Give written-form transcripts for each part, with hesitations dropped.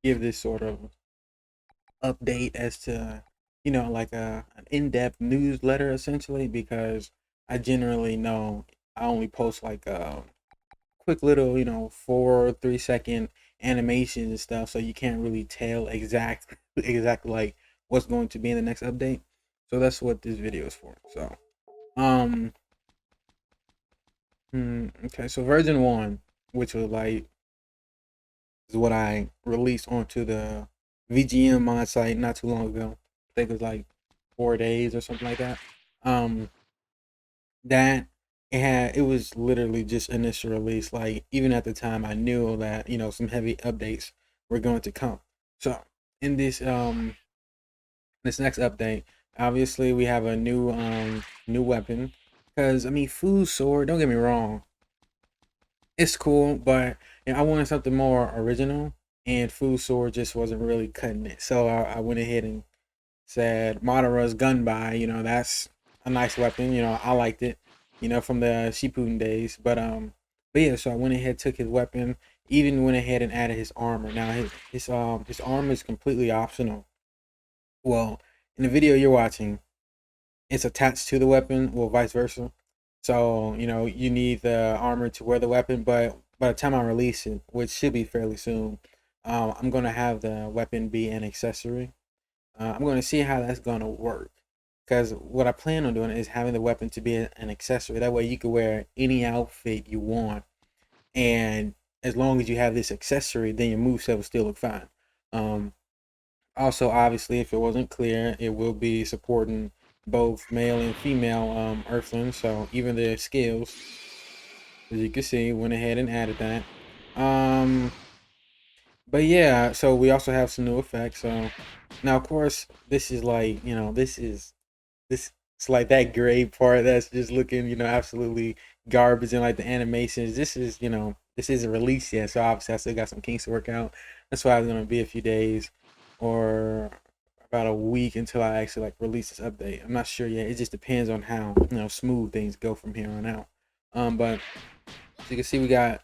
give this sort of update as to, like an in-depth newsletter essentially, because I generally know I only post like quick little, 4 or 3 second animations and stuff, so you can't really tell exactly like what's going to be in the next update. So that's what this video is for. So, um, okay, so version one, which was like is what I released onto the VGM mod site not too long ago. I think it was like 4 days or something like that. Um, that it was literally just initial release. Like even at the time, I knew that some heavy updates were going to come. So in this next update, obviously we have a new weapon. Because I mean, food sword. Don't get me wrong, it's cool, but I wanted something more original, and food sword just wasn't really cutting it. So I went ahead and said Madara's gun by. That's a nice weapon. I liked it. From the Shippuden days. But yeah, so I went ahead, took his weapon, even went ahead and added his armor. Now his armor is completely optional. Well, in the video you're watching, it's attached to the weapon, well, vice versa. So, you need the armor to wear the weapon, but by the time I release it, which should be fairly soon, I'm going to have the weapon be an accessory. I'm going to see how that's going to work. Because what I plan on doing is having the weapon to be an accessory. That way you can wear any outfit you want. And as long as you have this accessory, then your moveset will still look fine. Um, Also, obviously, if it wasn't clear, it will be supporting both male and female Earthlings. So even their skills, as you can see, went ahead and added that. Um, but yeah, so we also have some new effects. So now, of course, this is like this. It's like that gray part that's just looking absolutely garbage, and like the animations. This isn't released yet, so obviously I still got some kinks to work out. That's why it's gonna be a few days or about a week until I actually like release this update. I'm not sure yet. It just depends on how smooth things go from here on out. But as you can see, we got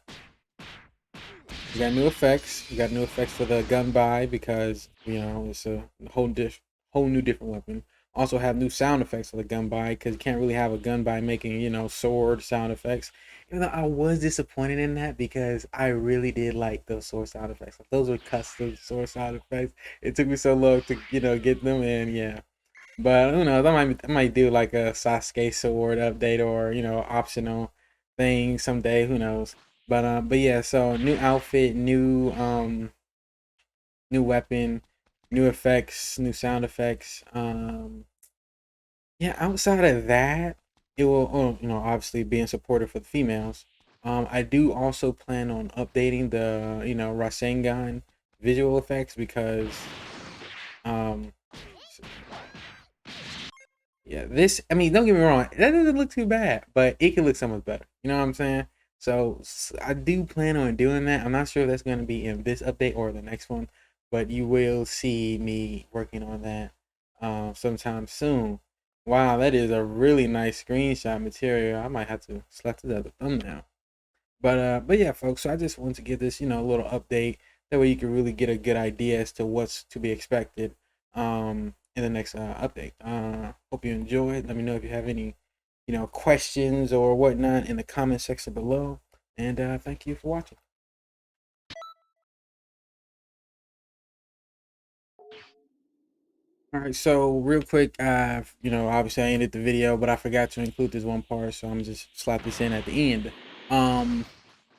new effects. We got new effects for the gun by because it's a whole new different weapon. Also have new sound effects for the gun by because you can't really have a gun by making sword sound effects. Even though I was disappointed in that because I really did like those sword sound effects. Like, those were custom sword sound effects. It took me so long to get them, and yeah. But who knows? I might do like a Sasuke sword update or optional thing someday. Who knows? But yeah. So new outfit, new weapon, new effects, new sound effects. Yeah. Outside of that, it will obviously being supported for the females. I do also plan on updating the Rasengan visual effects because um yeah, I mean, don't get me wrong, that doesn't look too bad, but it could look so much better. You know what I'm saying? So I do plan on doing that. I'm not sure if that's going to be in this update or the next one, but you will see me working on that sometime soon. Wow, that is a really nice screenshot material. I might have to select it as a thumbnail. But yeah, folks. So I just wanted to give this, a little update. That way you can really get a good idea as to what's to be expected, in the next update. Hope you enjoyed. Let me know if you have any, questions or whatnot in the comment section below. And thank you for watching. All right. So real quick, obviously I ended the video, but I forgot to include this one part, so I'm just slap this in at the end. Um,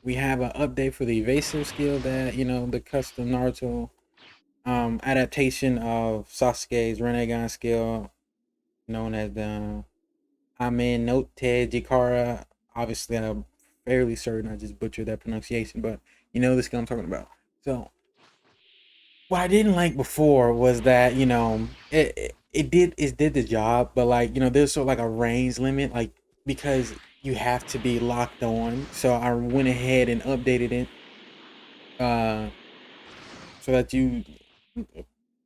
we have an update for the evasive skill that the custom Naruto adaptation of Sasuke's Rinnegan skill, known as the Amen Note Jikara. Obviously, I'm fairly certain I just butchered that pronunciation, but the skill I'm talking about. So, what I didn't like before was that it did the job, but like there's sort of like a range limit, like because you have to be locked on. So I went ahead and updated it, uh, so that you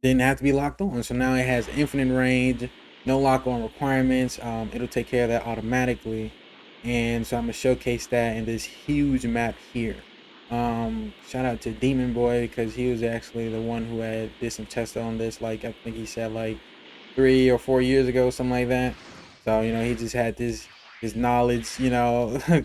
didn't have to be locked on. So now it has infinite range, no lock on requirements. It'll take care of that automatically. And so I'm gonna showcase that in this huge map here. Shout out to Demon Boy because he was actually the one who had did some tests on this. Like I think he said like 3 or 4 years ago, something like that. So he just had this knowledge,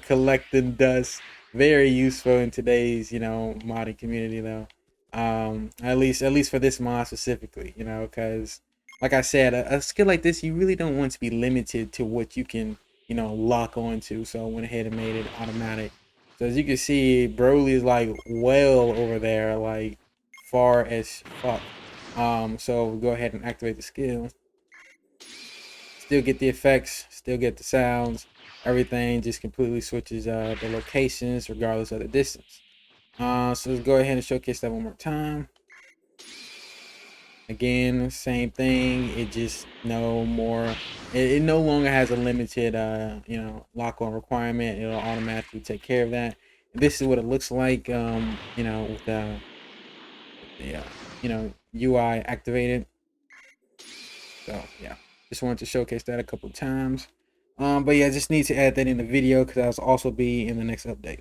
collecting dust. Very useful in today's modding community though. At least for this mod specifically, because like I said, a skill like this you really don't want to be limited to what you can lock onto. So I went ahead and made it automatic. So as you can see, Broly is like well over there, like far as fuck. So we'll go ahead and activate the skill. Still get the effects, still get the sounds, everything just completely switches the locations regardless of the distance. So let's go ahead and showcase that one more time. Again, same thing. It just no more. It no longer has a limited lock on requirement. It'll automatically take care of that. This is what it looks like with the UI activated. So yeah, just wanted to showcase that a couple of times. But yeah, I just need to add that in the video because that'll also be in the next update.